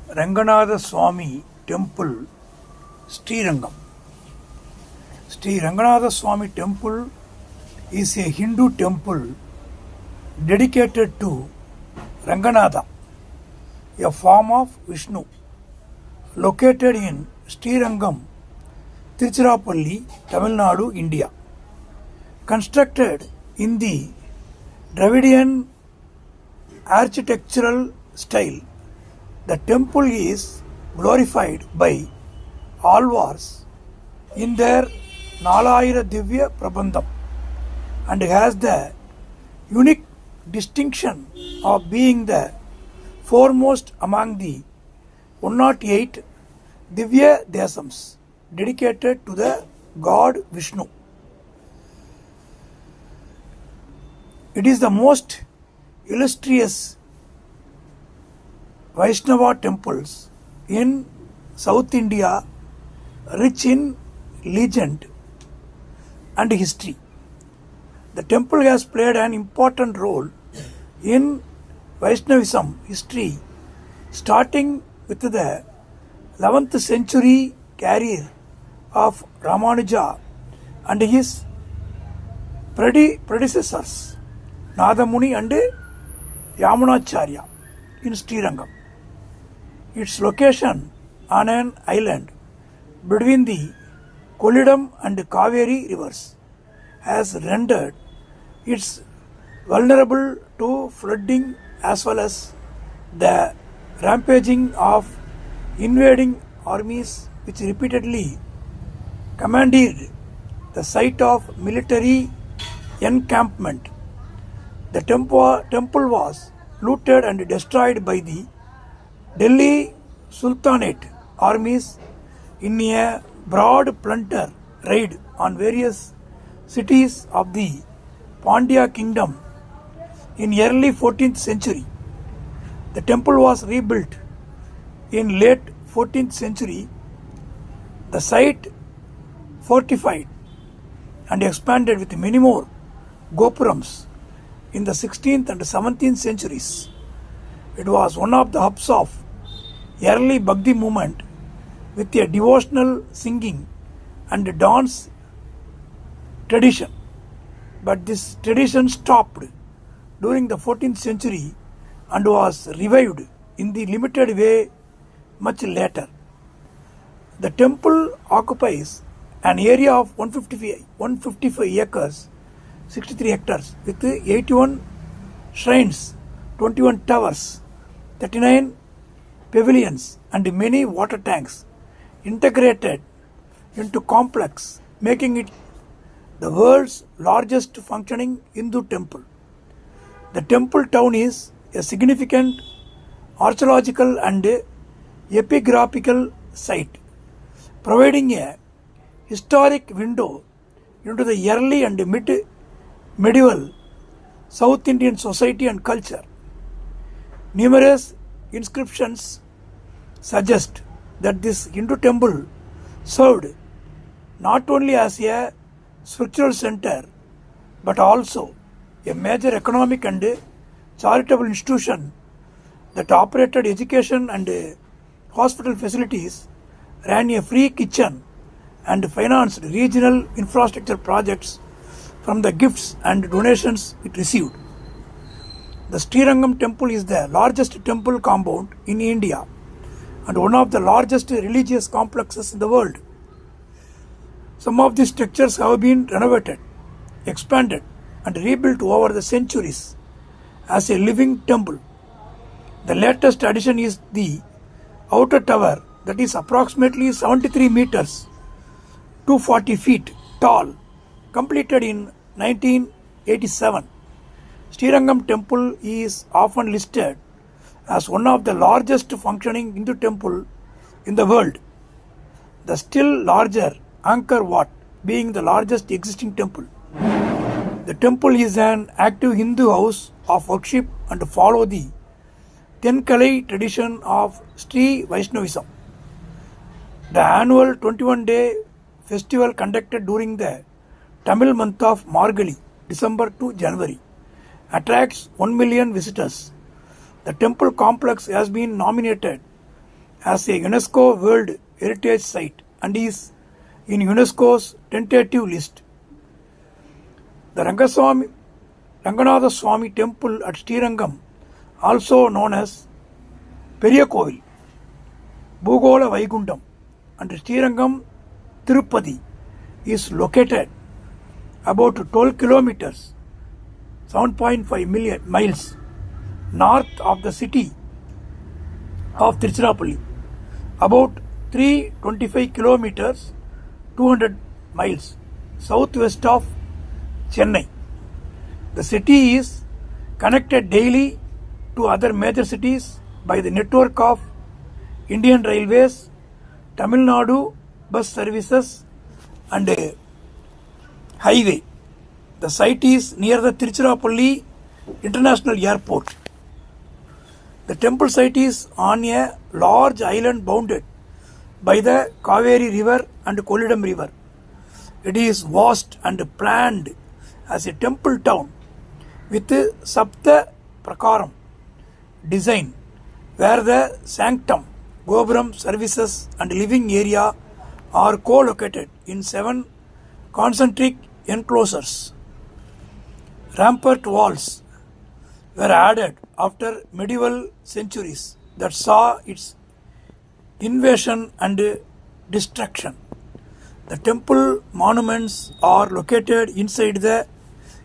Ranganathaswamy Temple, Srirangam. Sri Ranganathaswamy Temple is a Hindu temple dedicated to Ranganatha, a form of Vishnu, located in Srirangam, Tiruchirappalli, Tamil Nadu, India. Constructed in the Dravidian architectural style, the temple is glorified by Alvars in their Nalayira Divya Prabandham and has the unique distinction of being the foremost among the 108 Divya Desams dedicated to the god Vishnu. It is the most illustrious Vaishnava temples in South India, rich in legend and history. The temple has played an important role in Vaishnavism history, starting with the 11th century career of Ramanuja and his predecessors Nadamuni and Yamunacharya in Srirangam. Its location on an island between the Kollidam and Kaveri rivers has rendered it vulnerable to flooding as well as the rampaging of invading armies which repeatedly commandeered the site of military encampment. The temple was looted and destroyed by the Delhi Sultanate armies in a broad plunder raid on various cities of the Pandya kingdom in early 14th century. The temple was rebuilt in late 14th century. The site fortified and expanded with many more gopurams in the 16th and 17th centuries. It was one of the hubs of early Bhakti movement with a devotional singing and dance tradition. But this tradition stopped during the 14th century and was revived in the limited way much later. The temple occupies an area of 155 acres, 63 hectares, with 81 shrines, 21 towers, 39 pavilions, and many water tanks integrated into complex, making it the world's largest functioning Hindu temple. The temple town is a significant archaeological and epigraphical site, providing a historic window into the early and medieval South Indian society and culture. Numerous inscriptions suggest that this Hindu temple served not only as a spiritual center but also a major economic and charitable institution that operated education and hospital facilities, ran a free kitchen, and financed regional infrastructure projects from the gifts and donations it received. The Srirangam temple is the largest temple compound in India and one of the largest religious complexes in the world. Some of these structures have been renovated, expanded, and rebuilt over the centuries as a living temple. The latest addition is the outer tower that is approximately 73 meters, 240 feet tall, completed in 1987. Srirangam temple is often listed as one of the largest functioning Hindu temple in the world. The still larger Angkor Wat being the largest existing temple. The temple is an active Hindu house of worship and follow the Tenkalai tradition of Sri Vaishnavism. The annual 21-day festival conducted during the Tamil month of Margali, December to January, attracts 1 million visitors. The temple complex has been nominated as a UNESCO World Heritage Site and is in UNESCO's tentative list. The Ranganathaswamy Temple at Srirangam, also known as Periyakovil, Bhugola Vaikundam, and Srirangam Tirupati, is located about 12 kilometers, 7.5 miles north of the city of Tiruchirappalli, about 325 kilometers, 200 miles southwest of Chennai. The city is connected daily to other major cities by the network of Indian Railways, Tamil Nadu bus services and highway. The site is near the Tiruchirappalli International Airport. The temple site is on a large island bounded by the Kaveri River and Kolidam River. It is vast and planned as a temple town with Sapta Prakaram design, where the sanctum, Gopuram services and living area are co-located in 7 concentric enclosures. Rampart walls were added after medieval centuries that saw its invasion and destruction. The temple monuments are located inside the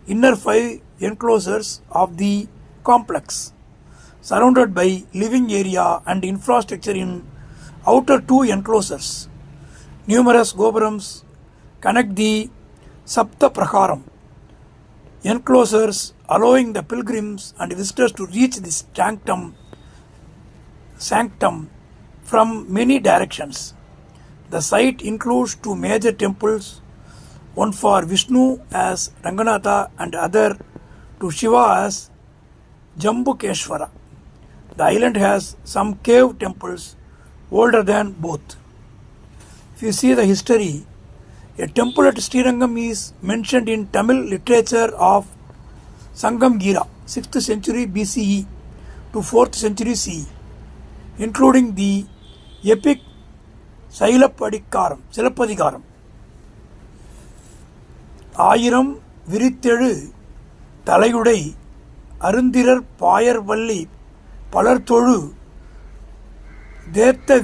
inner 5 enclosures of the complex, surrounded by living area and infrastructure in outer 2 enclosures. Numerous gopurams connect the Sapta Prakaram enclosures, allowing the pilgrims and visitors to reach this sanctum from many directions. The site includes 2 major temples, one for Vishnu as Ranganatha and other to Shiva as Jambukeshwara. The island has some cave temples older than both. If you see the history, a temple at Srirangam is mentioned in Tamil literature of Sangam Gira, 6th century BCE to 4th century CE, including the epic Silappadigaram. ஆயிரம் விரித்தெழு தலையுடை அருந்திரர் பாயர்வல்லி பலர்தொழு தேத்த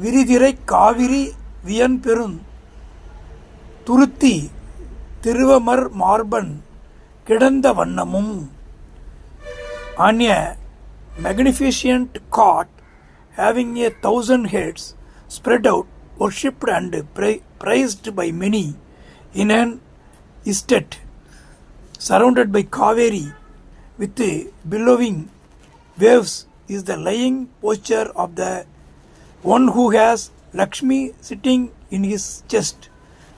விரிதிரைக் காவிரி வியன்பெருந் துருத்தி திருவமர் மார்பன் கிடந்த வண்ணமும். On a magnificent cot having 1,000 heads spread out, worshipped and praised by many in an estate surrounded by Kaveri with billowing waves, is the lying posture of the one who has Lakshmi sitting in his chest.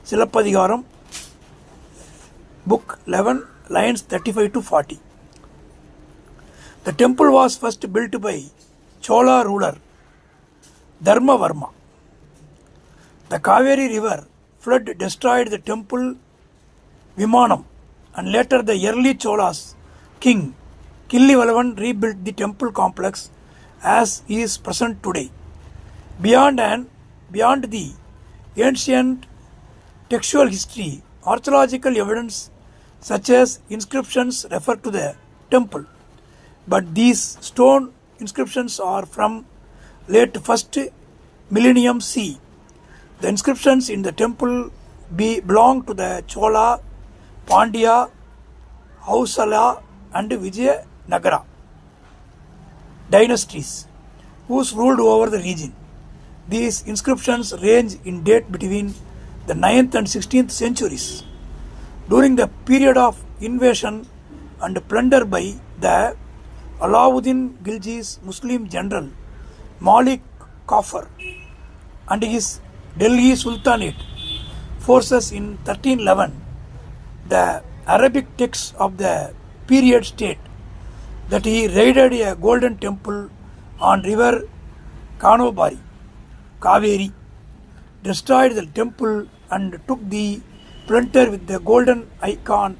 Silappadigaram, book 11, lines 35 to 40. The temple was first built by Chola ruler Dharmavarma. The Kaveri river flood destroyed the temple Vimanam, and later the early Cholas king Killivalavan rebuilt the temple complex as is present today. Beyond the ancient textual history, archaeological evidence such as inscriptions refer to the temple, but these stone inscriptions are from late 1st millennium CE. The inscriptions in the temple belong to the Chola, Pandya, Hoysala and Vijayanagara dynasties, whose ruled over the region. These inscriptions range in date between the 9th and 16th centuries. During the period of invasion and plunder by the Alauddin Khilji's Muslim general Malik Kafur and his Delhi Sultanate forces in 1311, the Arabic texts of the period state that he raided a golden temple on river Kaveri, destroyed the temple and took the plunder with the golden icon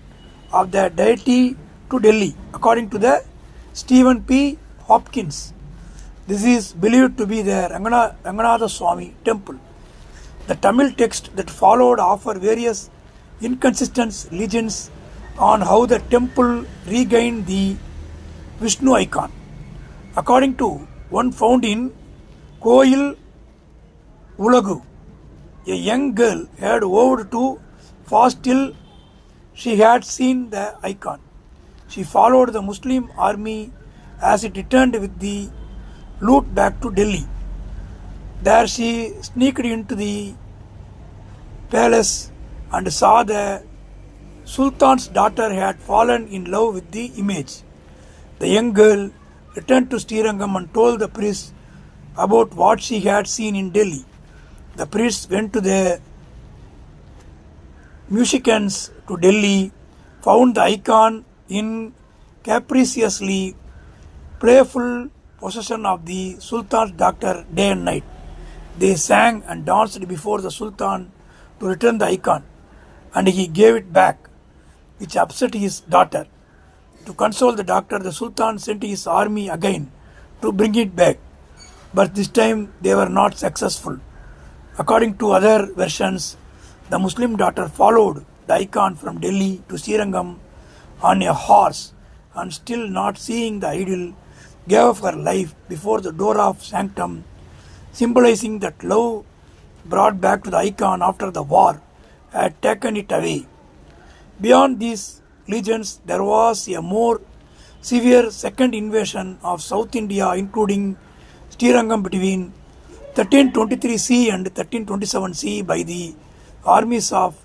of the deity to Delhi. According to the Stephen P. Hopkins, This is believed to be the Ranganathaswamy Temple. The Tamil text that followed offer various inconsistent legends on how the temple regained the Vishnu icon. According to one found in Koil Ulagu, a young girl had vowed to fast till she had seen the icon. She followed the Muslim army as it returned with the loot back to Delhi. There she sneaked into the palace and saw the Sultan's daughter had fallen in love with the image. The young girl returned to Srirangam and told the priest about what she had seen in Delhi. The priest went to the musicians to Delhi, found the icon in capriciously playful possession of the Sultan's daughter day and night. They sang and danced before the Sultan to return the icon, and he gave it back, which upset his daughter. To console the doctor, the Sultan sent his army again to bring it back, but this time they were not successful. According to other versions, the Muslim daughter followed the icon from Delhi to Srirangam on a horse, and still not seeing the idol, gave up her life before the door of sanctum, symbolizing that love brought back to the icon after the war had taken it away. Beyond these legends, there was a more severe second invasion of South India, including Srirangam between 1323 C and 1327 C by the armies of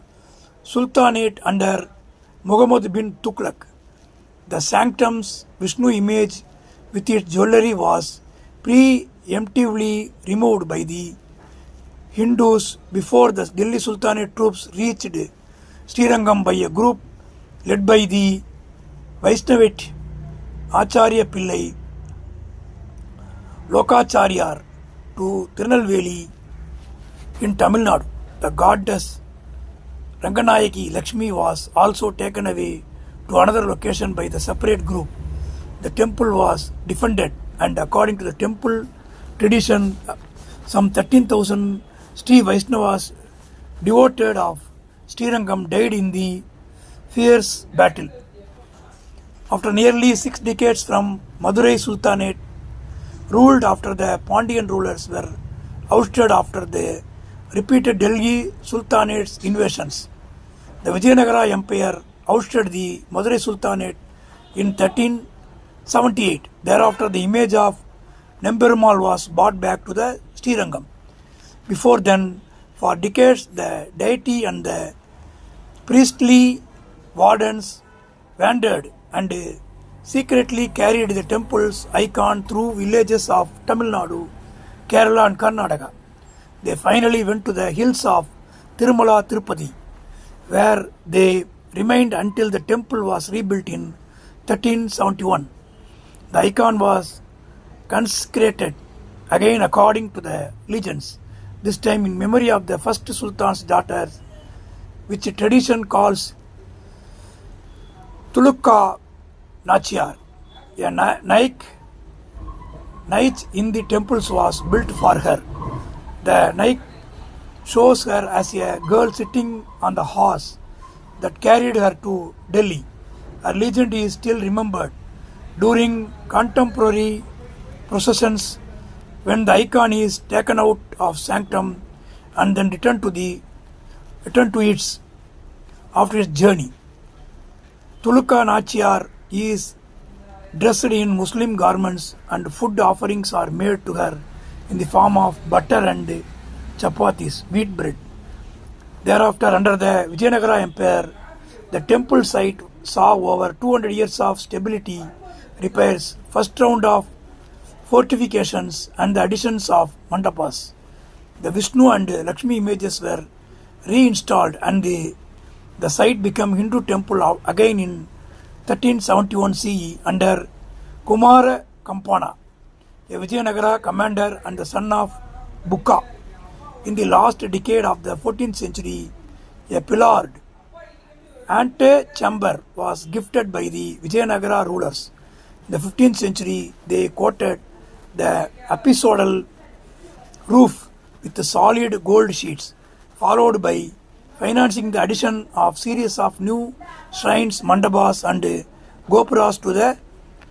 Sultanate under Muhammad bin Tughlaq. The sanctum's Vishnu image with its jewellery was preemptively removed by the Hindus before the Delhi Sultanate troops reached Srirangam by a group led by the Vaishnavite Acharya Pillai Lokacharyar to Tirunelveli in Tamil Nadu. The goddess Ranganayaki Lakshmi was also taken away to another location by the separate group. The temple was defended, and according to the temple tradition, some 13,000 Sri Vaishnavas devoted of Srirangam died in the fierce battle. After nearly 6 decades from Madurai Sultanate, ruled after the Pandyan rulers were ousted after the repeated Delhi Sultanate's invasions. The Vijayanagara Empire ousted the Madurai Sultanate in 1378. Thereafter, the image of Nemperumal was brought back to the Srirangam. Before then, for decades, the deity and the priestly wardens wandered and secretly carried the temple's icon through villages of Tamil Nadu, Kerala and Karnataka. They finally went to the hills of Tirumala Tirupati, where they remained until the temple was rebuilt in 1371. The icon was consecrated again according to the legends, this time in memory of the first Sultan's daughter, which tradition calls Tulukka Nachiyar. A niche in the temples was built for her. The niche shows her as a girl sitting on the horse that carried her to Delhi. Her legend is still remembered during contemporary processions when the icon is taken out of sanctum and then returned to its after its journey. Tulukka Nachiyar is dressed in Muslim garments and food offerings are made to her in the form of butter and chapatis, wheat bread. Thereafter, under the Vijayanagara Empire, the temple site saw over 200 years of stability, repairs, first round of fortifications and the additions of mandapas. The Vishnu and Lakshmi images were reinstalled and the site became Hindu temple again in 1371 CE under Kumara Kampana, a Vijayanagara commander and the son of Bukka. In the last decade of the 14th century, a pillared antechamber was gifted by the Vijayanagara rulers. In the 15th century, they quoted the episodal roof with solid gold sheets, followed by financing the addition of series of new shrines, mandabas and gopuras to the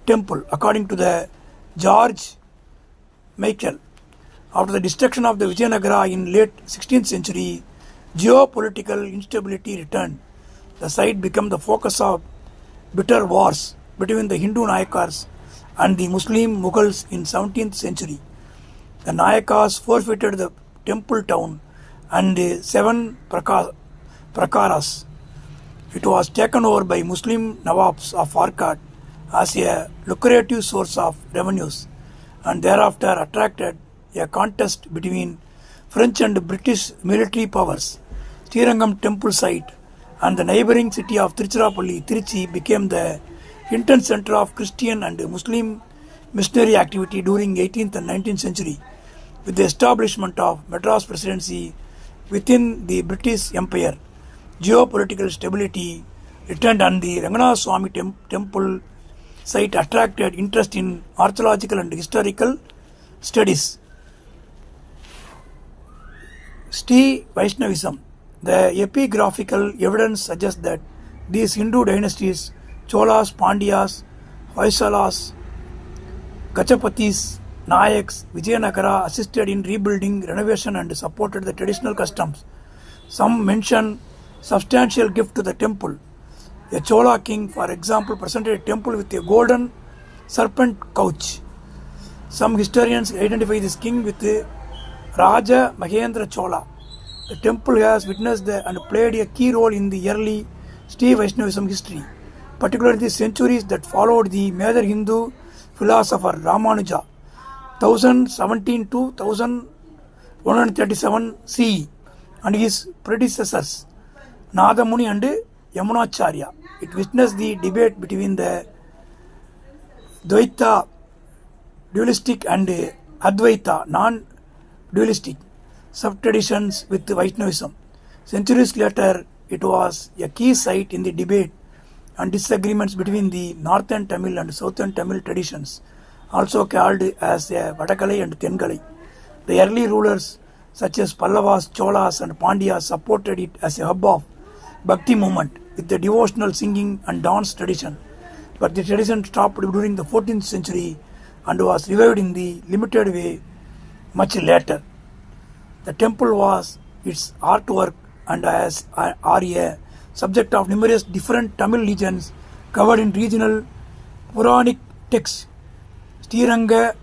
temple, according to the George Michael. After the destruction of the Vijayanagara in late 16th century, geopolitical instability returned. The site became the focus of bitter wars between the Hindu Nayakars and the Muslim Mughals in 17th century. The Nayakas forfeited the temple town and 7 prakaras. It was taken over by Muslim Nawabs of Arcot as a lucrative source of revenues and thereafter attracted a contest between French and British military powers. Srirangam temple site and the neighboring city of Tiruchirappalli, Trichy, became the intense center of Christian and Muslim missionary activity during 18th and 19th century. With the establishment of Madras Presidency within the British Empire, geopolitical stability returned and the Ranganathaswamy Temple site attracted interest in archaeological and historical studies. Sri Vaishnavism. The epigraphical evidence suggests that these Hindu dynasties, Cholas, Pandyas, Hoysalas, Gachapatis, Nayaks, Vijayanagara, assisted in rebuilding, renovation and supported the traditional customs. Some mention substantial gift to the temple. A Chola king, for example, presented a temple with a golden serpent couch. Some historians identify this king with Raja Mahendra Chola. The temple has witnessed and played a key role in the early Sri Vaishnavism history, particularly the centuries that followed. The major Hindu philosopher Ramanuja, 1017 to 1137 CE, and his predecessors Nadamuni and Yamunacharya. It witnessed the debate between the Dvaita dualistic and Advaita non-dualistic sub-traditions with Vaishnavism. Centuries later, it was a key site in the debate and disagreements between the northern Tamil and southern Tamil traditions, also called as Vadakalai and Tengalai. The early rulers such as Pallavas, Cholas and Pandyas supported it as a hub of Bhakti movement with the devotional singing and dance tradition. But the tradition stopped during the 14th century and was revived in the limited way much later. The temple was its artwork and are a subject of numerous different Tamil legends covered in regional Puranic texts. Sriranga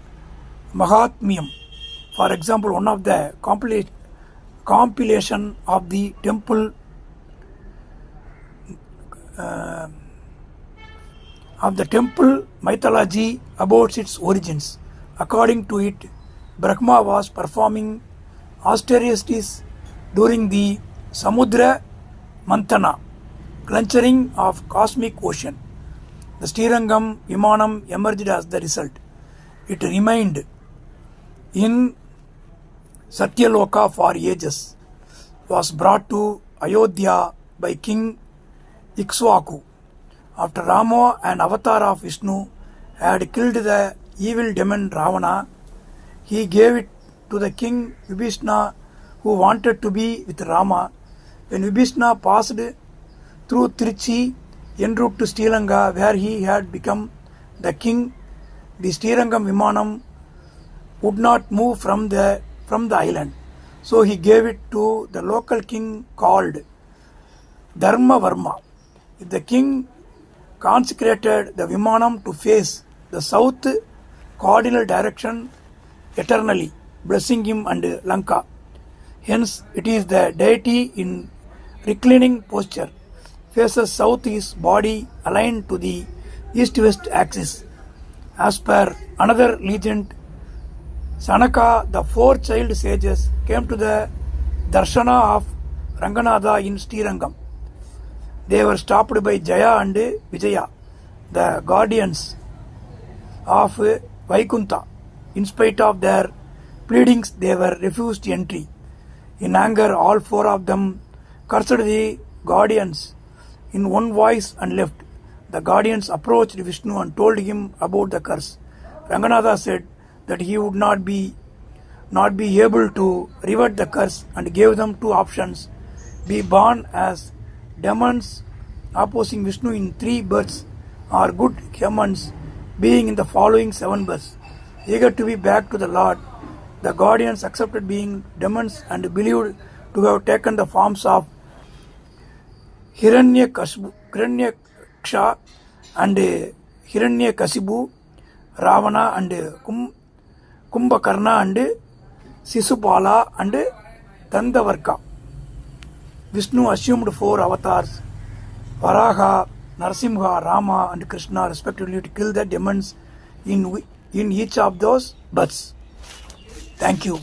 Mahatmyam, for example, one of the compilation of the temple mythology about its origins. According to it, Brahma was performing austerities during the Samudra Mantana, cleansing of cosmic ocean. The Srirangam Vimanam emerged as the result. It remained in Satyaloka for ages, was brought to Ayodhya by King Ikshvaku. After Rama, an avatar of Vishnu, had killed the evil demon Ravana, he gave it to the king Vibhishna, who wanted to be with Rama. When Vibhishna passed through Trichy en route to Srilanka, where he had become the king, the Srirangam Vimanam would not move from the island. So he gave it to the local king called Dharmavarma. The king consecrated the Vimanam to face the south cardinal direction eternally, blessing him and Lanka. Hence, it is the deity in reclining posture, faces south, his body aligned to the east-west axis. As per another legend, Sanaka, the 4 child sages, came to the darshana of Ranganatha in Srirangam. They were stopped by Jaya and Vijaya, the guardians of Vaikuntha. In spite of their pleadings, they were refused entry. In anger, all 4 of them cursed the guardians in one voice and left. The guardians approached Vishnu and told him about the curse. Ranganatha said, that he would not be able to revert the curse, and gave them two options: be born as demons opposing Vishnu in 3 births, or good humans being in the following 7 births. Eager to be back to the Lord, the guardians accepted being demons and believed to have taken the forms of Hiranyaksha and Hiranyakasibu, Ravana and Kumbhakarna and Sisupala and Dandavarka. Vishnu assumed 4 avatars: Varaha, Narasimha, Rama and Krishna respectively, to kill the demons in each of those births. Thank you.